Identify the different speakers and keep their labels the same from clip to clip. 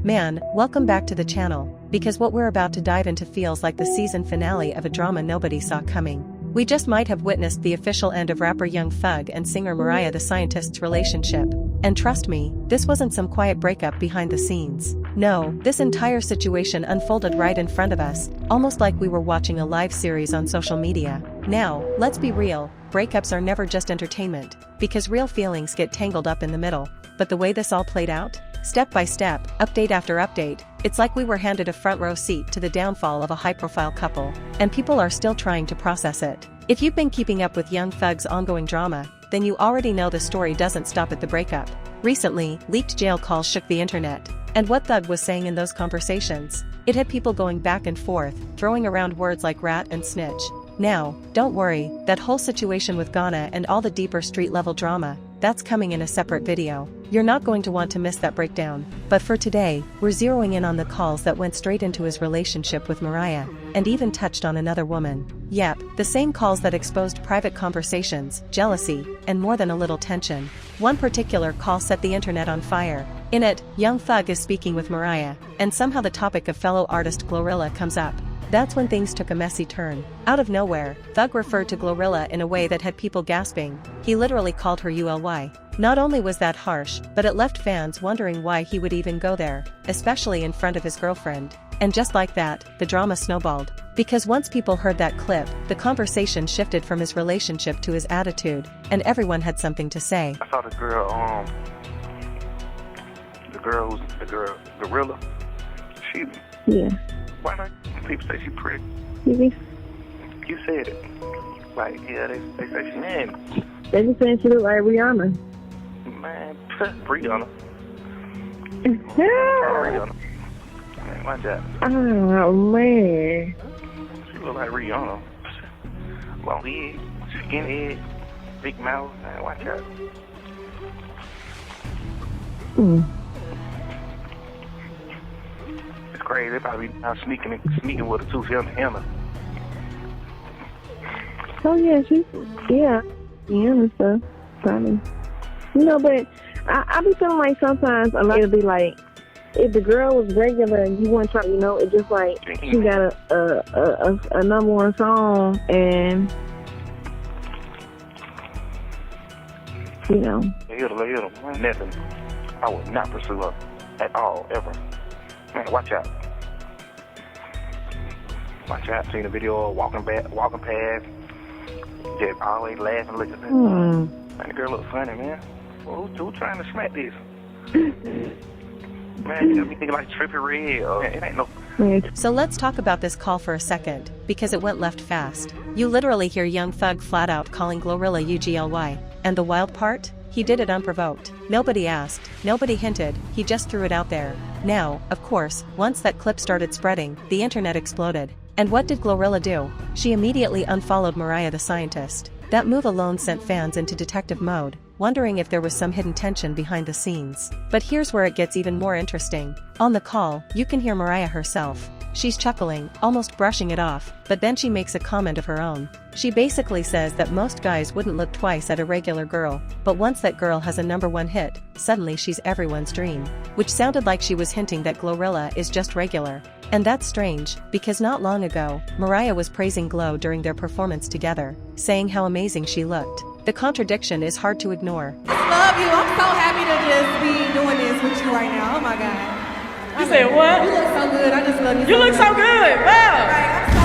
Speaker 1: Man, welcome back to the channel, because what we're about to dive into feels like the season finale of a drama nobody saw coming. We just might have witnessed the official end of rapper Young Thug and singer Mariah the Scientist's relationship. And trust me, this wasn't some quiet breakup behind the scenes. No, this entire situation unfolded right in front of us, almost like we were watching a live series on social media. Now, let's be real, breakups are never just entertainment, because real feelings get tangled up in the middle. But the way this all played out? Step by step, update after update, it's like we were handed a front row seat to the downfall of a high-profile couple, and people are still trying to process it. If you've been keeping up with Young Thug's ongoing drama, then you already know the story doesn't stop at the breakup. Recently, leaked jail calls shook the internet, and what Thug was saying in those conversations, it had people going back and forth, throwing around words like rat and snitch. Now, don't worry, that whole situation with Ghana and all the deeper street-level drama, that's coming in a separate video. You're not going to want to miss that breakdown. But for today, we're zeroing in on the calls that went straight into his relationship with Mariah, and even touched on another woman. Yep, the same calls that exposed private conversations, jealousy, and more than a little tension. One particular call set the internet on fire. In it, Young Thug is speaking with Mariah, and somehow the topic of fellow artist Glorilla comes up. That's when things took a messy turn. Out of nowhere, Thug referred to Glorilla in a way that had people gasping. He literally called her ULY. Not only was that harsh, but it left fans wondering why he would even go there, especially in front of his girlfriend. And just like that, the drama snowballed. Because once people heard that clip, the conversation shifted from his relationship to his attitude, and everyone had something to say.
Speaker 2: I saw the girl, Gorilla.
Speaker 3: Yeah.
Speaker 2: Why not? People say she pretty.
Speaker 3: Mhm.
Speaker 2: You said it. Like, yeah, they say she man.
Speaker 3: They just saying she look like Rihanna.
Speaker 2: Man, Rihanna. Rihanna. Man, watch out.
Speaker 3: Oh, man.
Speaker 2: She look like Rihanna. Long head, skinny head, big mouth. Man, watch out. It's crazy. They probably now sneaking with her too. She Hannah.
Speaker 3: Oh, yeah, and stuff, probably. You know, but I be feeling like sometimes a lot it'll be like, if the girl was regular and you want to try, you know, it's just like she got a number one song and, you know.
Speaker 2: Hit her. Nothing. I would not pursue her at all, ever. Man, watch out. Watch out. Seen the video walking past. Just always laughing, looking at me. Man, the girl look funny, man. Well, who trying to smack this? Man, you got me thinking like Trippie Redd. It ain't no...
Speaker 1: So let's talk about this call for a second, because it went left fast. You literally hear Young Thug flat out calling Glorilla UGLY. And the wild part? He did it unprovoked. Nobody asked, nobody hinted, he just threw it out there. Now, of course, once that clip started spreading, the internet exploded. And what did Glorilla do? She immediately unfollowed Mariah the Scientist. That move alone sent fans into detective mode, wondering if there was some hidden tension behind the scenes. But here's where it gets even more interesting. On the call, you can hear Mariah herself. She's chuckling, almost brushing it off, but then she makes a comment of her own. She basically says that most guys wouldn't look twice at a regular girl, but once that girl has a #1 hit, suddenly she's everyone's dream. Which sounded like she was hinting that Glorilla is just regular. And that's strange, because not long ago, Mariah was praising Glo during their performance together, saying how amazing she looked. The contradiction is hard to ignore.
Speaker 4: I love you. I'm so happy to just be doing this with you right now. Oh my God.
Speaker 5: You said what?
Speaker 4: You look so good. I just love you.
Speaker 5: You look so good. Wow.
Speaker 4: Right, I'm so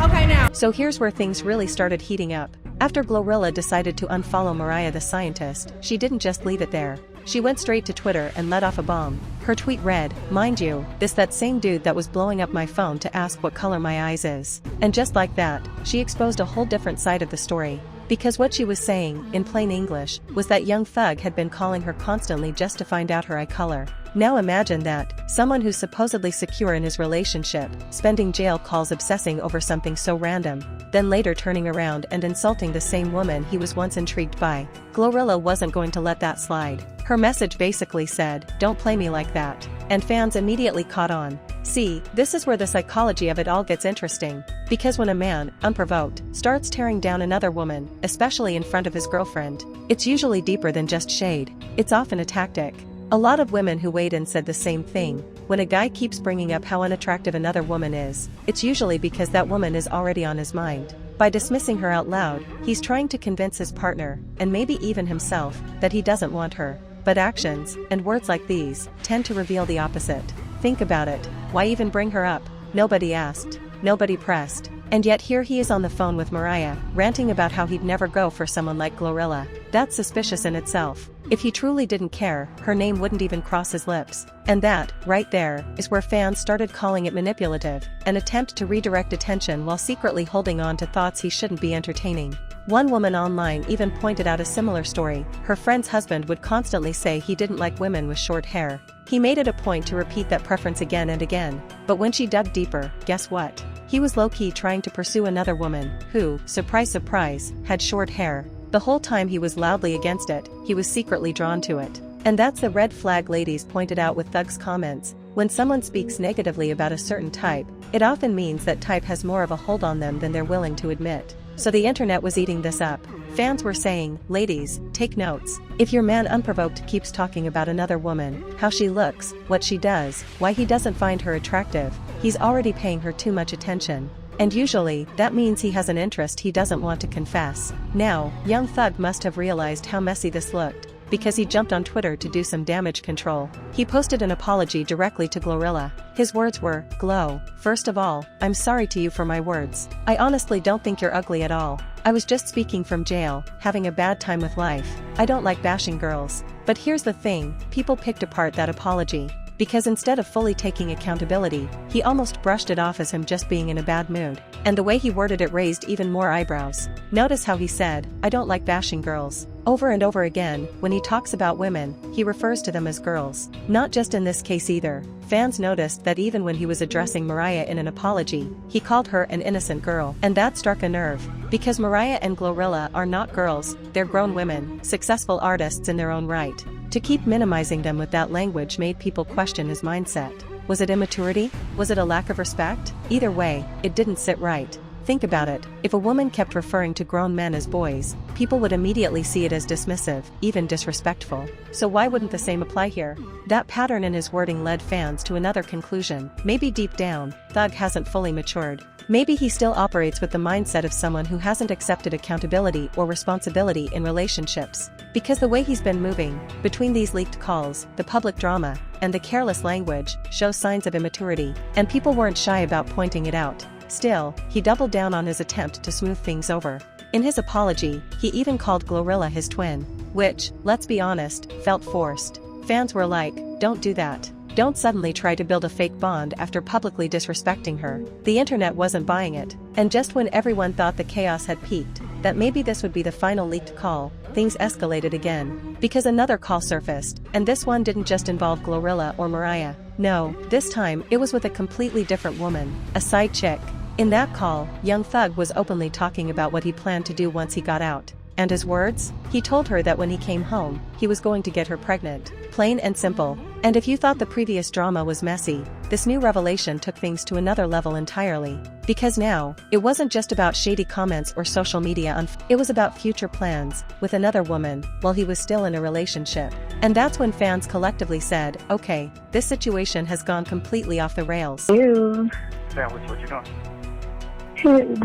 Speaker 4: happy. Okay, now.
Speaker 1: So here's where things really started heating up. After Glorilla decided to unfollow Mariah the Scientist, she didn't just leave it there. She went straight to Twitter and let off a bomb. Her tweet read, "Mind you, that same dude that was blowing up my phone to ask what color my eyes is." And just like that, she exposed a whole different side of the story. Because what she was saying, in plain English, was that Young Thug had been calling her constantly just to find out her eye color. Now imagine that, someone who's supposedly secure in his relationship, spending jail calls obsessing over something so random, then later turning around and insulting the same woman he was once intrigued by. Glorilla wasn't going to let that slide. Her message basically said, "Don't play me like that." And fans immediately caught on. See, this is where the psychology of it all gets interesting. Because when a man, unprovoked, starts tearing down another woman, especially in front of his girlfriend, it's usually deeper than just shade. It's often a tactic. A lot of women who weighed in said the same thing. When a guy keeps bringing up how unattractive another woman is, it's usually because that woman is already on his mind. By dismissing her out loud, he's trying to convince his partner, and maybe even himself, that he doesn't want her. But actions, and words like these, tend to reveal the opposite. Think about it. Why even bring her up? Nobody asked. Nobody pressed. And yet here he is on the phone with Mariah, ranting about how he'd never go for someone like Glorilla. That's suspicious in itself. If he truly didn't care, her name wouldn't even cross his lips. And that, right there, is where fans started calling it manipulative, an attempt to redirect attention while secretly holding on to thoughts he shouldn't be entertaining. One woman online even pointed out a similar story. Her friend's husband would constantly say he didn't like women with short hair. He made it a point to repeat that preference again and again. But when she dug deeper, guess what? He was low-key trying to pursue another woman, who, surprise surprise, had short hair. The whole time he was loudly against it, he was secretly drawn to it. And that's the red flag ladies pointed out with Thug's comments. When someone speaks negatively about a certain type, it often means that type has more of a hold on them than they're willing to admit. So the internet was eating this up. Fans were saying, ladies, take notes. If your man unprovoked keeps talking about another woman, how she looks, what she does, why he doesn't find her attractive, he's already paying her too much attention. And usually, that means he has an interest he doesn't want to confess. Now, young Thug must have realized how messy this looked, because he jumped on Twitter to do some damage control. He posted an apology directly to Glorilla. His words were, "Glow, first of all, I'm sorry to you for my words. I honestly don't think you're ugly at all. I was just speaking from jail, having a bad time with life. I don't like bashing girls." But here's the thing, people picked apart that apology. Because instead of fully taking accountability, he almost brushed it off as him just being in a bad mood. And the way he worded it raised even more eyebrows. Notice how he said, "I don't like bashing girls." Over and over again, when he talks about women, he refers to them as girls. Not just in this case either. Fans noticed that even when he was addressing Mariah in an apology, he called her an innocent girl. And that struck a nerve. Because Mariah and Glorilla are not girls, they're grown women, successful artists in their own right. To keep minimizing them with that language made people question his mindset. Was it immaturity? Was it a lack of respect? Either way, it didn't sit right. Think about it, if a woman kept referring to grown men as boys, people would immediately see it as dismissive, even disrespectful. So why wouldn't the same apply here? That pattern in his wording led fans to another conclusion. Maybe deep down, Thug hasn't fully matured. Maybe he still operates with the mindset of someone who hasn't accepted accountability or responsibility in relationships. Because the way he's been moving, between these leaked calls, the public drama, and the careless language, shows signs of immaturity, and people weren't shy about pointing it out. Still, he doubled down on his attempt to smooth things over. In his apology, he even called Glorilla his twin, which, let's be honest, felt forced. Fans were like, don't do that. Don't suddenly try to build a fake bond after publicly disrespecting her. The internet wasn't buying it. And just when everyone thought the chaos had peaked, that maybe this would be the final leaked call, things escalated again. Because another call surfaced, and this one didn't just involve Glorilla or Mariah. No, this time, it was with a completely different woman, a side chick. In that call, young Thug was openly talking about what he planned to do once he got out. And his words? He told her that when he came home, he was going to get her pregnant. Plain and simple. And if you thought the previous drama was messy, this new revelation took things to another level entirely. Because now, it wasn't just about shady comments or social media it was about future plans, with another woman, while he was still in a relationship. And that's when fans collectively said, okay, this situation has gone completely off the rails.
Speaker 3: Ew.
Speaker 2: Sam, what you doing?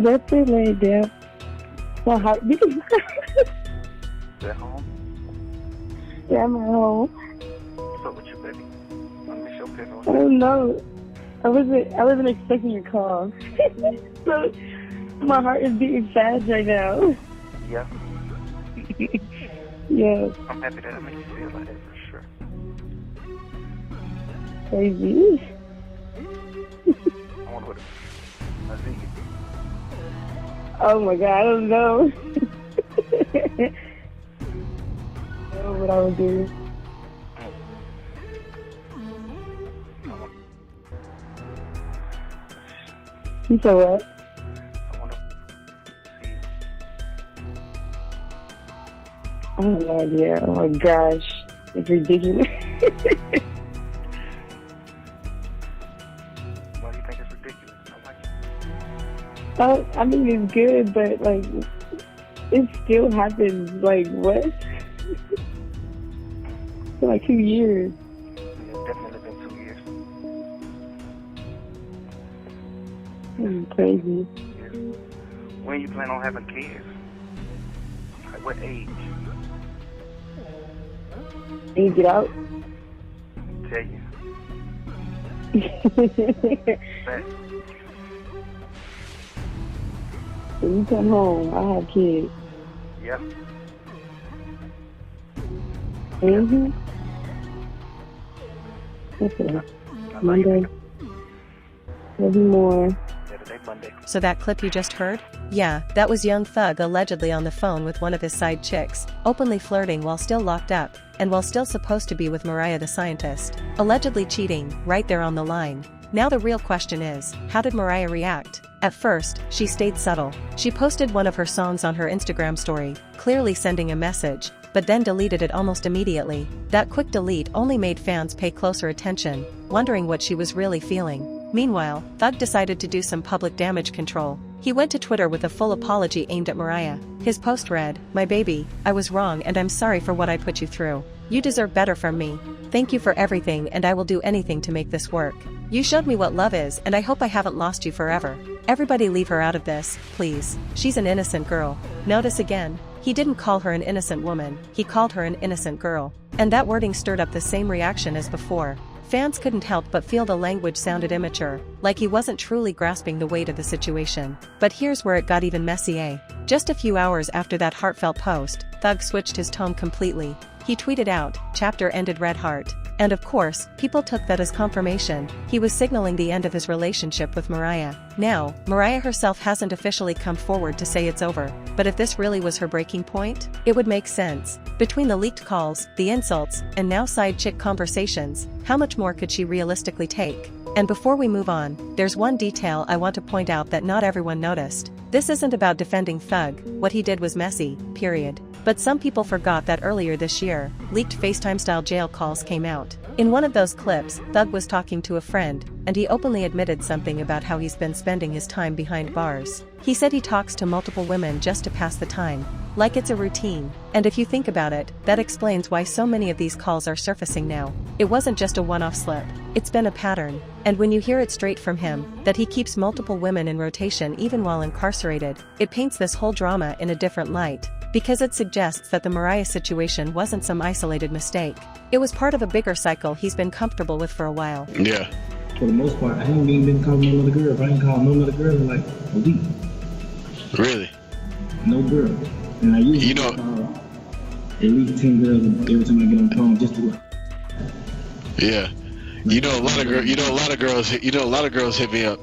Speaker 3: That's it, laid down. My heart.
Speaker 2: Is at home?
Speaker 3: Yeah, I'm at home.
Speaker 2: What's up with you, baby? Let me show pick
Speaker 3: I don't know. I wasn't expecting your call. So my heart is beating fast right now.
Speaker 2: Yeah?
Speaker 3: Yeah.
Speaker 2: I'm happy that it makes you feel like that for sure.
Speaker 3: Crazy.
Speaker 2: I wonder what I think.
Speaker 3: Oh my God, I don't know. I don't know what I would do. You said what?
Speaker 2: I wonder.
Speaker 3: I have no idea. Oh my gosh. It's ridiculous.
Speaker 2: Why do you think it's ridiculous? I like it.
Speaker 3: I mean, it's good, but like, it still happens. Like, what? For like 2 years. Crazy.
Speaker 2: Yeah. When you plan on having kids? Like what age?
Speaker 3: Can you get out?
Speaker 2: Tell you. But
Speaker 3: When you come home, I have kids.
Speaker 2: yeah.
Speaker 3: Mm-hmm. Okay.
Speaker 2: I love
Speaker 3: Monday.
Speaker 2: you.
Speaker 3: Maybe more.
Speaker 2: Yeah, today Monday.
Speaker 1: So that clip you just heard? Yeah, that was Young Thug allegedly on the phone with one of his side chicks, openly flirting while still locked up, and while still supposed to be with Mariah the scientist. Allegedly cheating, right there on the line. Now the real question is, how did Mariah react? At first, she stayed subtle. She posted one of her songs on her Instagram story, clearly sending a message, but then deleted it almost immediately. That quick delete only made fans pay closer attention, wondering what she was really feeling. Meanwhile, Thug decided to do some public damage control. He went to Twitter with a full apology aimed at Mariah. His post read, "My baby, I was wrong and I'm sorry for what I put you through. You deserve better from me. Thank you for everything and I will do anything to make this work. You showed me what love is and I hope I haven't lost you forever. Everybody leave her out of this, please. She's an innocent girl." Notice again, he didn't call her an innocent woman, he called her an innocent girl. And that wording stirred up the same reaction as before. Fans couldn't help but feel the language sounded immature, like he wasn't truly grasping the weight of the situation. But here's where it got even messier. Just a few hours after that heartfelt post, Thug switched his tone completely. He tweeted out, "Chapter ended, red heart." And of course, people took that as confirmation. He was signaling the end of his relationship with Mariah. Now, Mariah herself hasn't officially come forward to say it's over, but if this really was her breaking point, it would make sense. Between the leaked calls, the insults, and now side chick conversations, how much more could she realistically take? And before we move on, there's one detail I want to point out that not everyone noticed. This isn't about defending Thug, what he did was messy, period. But some people forgot that earlier this year, leaked FaceTime-style jail calls came out. In one of those clips, Thug was talking to a friend, and he openly admitted something about how he's been spending his time behind bars. He said he talks to multiple women just to pass the time, like it's a routine. And if you think about it, that explains why so many of these calls are surfacing now. It wasn't just a one-off slip, it's been a pattern. And when you hear it straight from him, that he keeps multiple women in rotation even while incarcerated, it paints this whole drama in a different light. Because it suggests that the Mariah situation wasn't some isolated mistake. It was part of a bigger cycle he's been comfortable with for a while.
Speaker 6: Yeah.
Speaker 7: For the most part, I ain't even been calling no other girl. I ain't called no other girl in like a week.
Speaker 6: Really?
Speaker 7: No girl. And I usually call at least 10 girls every time I get on the phone just to
Speaker 6: Yeah. A lot of girls hit me up.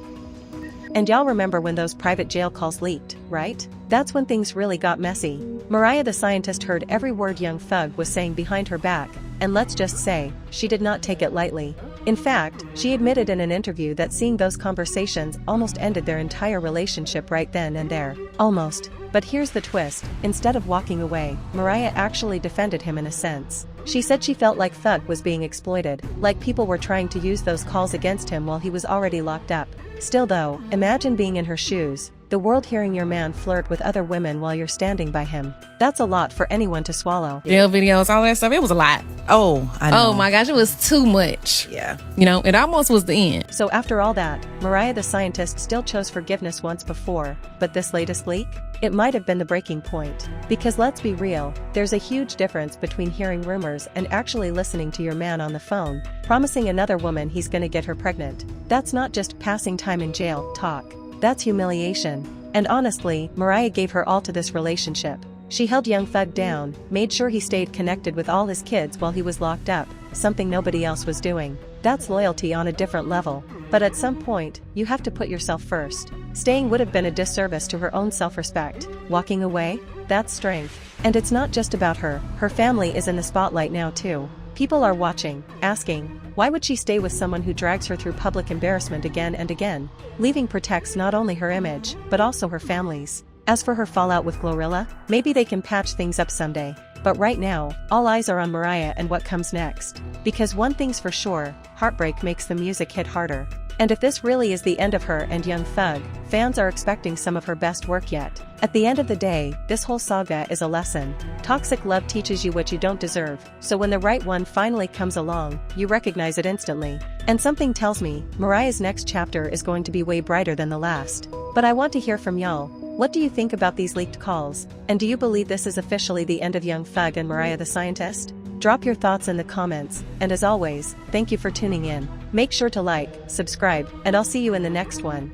Speaker 1: And y'all remember when those private jail calls leaked, right? That's when things really got messy. Mariah the scientist heard every word Young Thug was saying behind her back, and let's just say, she did not take it lightly. In fact, she admitted in an interview that seeing those conversations almost ended their entire relationship right then and there. Almost. But here's the twist, instead of walking away, Mariah actually defended him in a sense. She said she felt like Thug was being exploited, like people were trying to use those calls against him while he was already locked up. Still though, imagine being in her shoes, the world hearing your man flirt with other women while you're standing by him. That's a lot for anyone to swallow.
Speaker 4: Jail videos, all that stuff, it was a lot.
Speaker 8: Oh, I know.
Speaker 4: Oh my gosh, it was too much.
Speaker 8: Yeah.
Speaker 4: It almost was the end.
Speaker 1: So after all that, Mariah the scientist still chose forgiveness once before, but this latest leak? It might have been the breaking point. Because let's be real, there's a huge difference between hearing rumors and actually listening to your man on the phone, promising another woman he's gonna get her pregnant. That's not just passing time in jail talk. That's humiliation. And honestly, Mariah gave her all to this relationship. She held Young Thug down, made sure he stayed connected with all his kids while he was locked up, something nobody else was doing. That's loyalty on a different level. But at some point, you have to put yourself first. Staying would have been a disservice to her own self-respect. Walking away? That's strength. And it's not just about her, her family is in the spotlight now too. People are watching, asking, why would she stay with someone who drags her through public embarrassment again and again? Leaving protects not only her image, but also her family's. As for her fallout with Glorilla, maybe they can patch things up someday. But right now, all eyes are on Mariah and what comes next. Because one thing's for sure, heartbreak makes the music hit harder. And if this really is the end of her and Young Thug, fans are expecting some of her best work yet. At the end of the day, this whole saga is a lesson. Toxic love teaches you what you don't deserve, so when the right one finally comes along, you recognize it instantly. And something tells me, Mariah's next chapter is going to be way brighter than the last. But I want to hear from y'all. What do you think about these leaked calls? And do you believe this is officially the end of Young Thug and Mariah the Scientist? Drop your thoughts in the comments, and as always, thank you for tuning in. Make sure to like, subscribe, and I'll see you in the next one.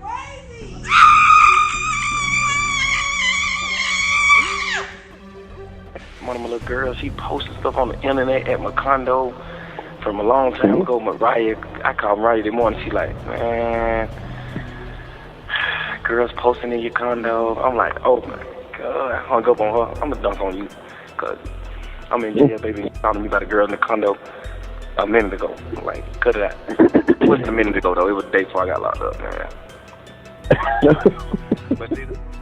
Speaker 2: One of my little girls, she posted stuff on the internet at my condo from a long time ago. Mariah, I called Mariah this morning. She like, man, girls posting in your condo. I'm like, oh my God, I hung up on her. I'm gonna dunk on you, cause I'm in jail, baby. Talking to me about a girl in the condo a minute ago. I'm like, cut it out. It wasn't a minute ago though. It was the day before I got locked up, man. But see,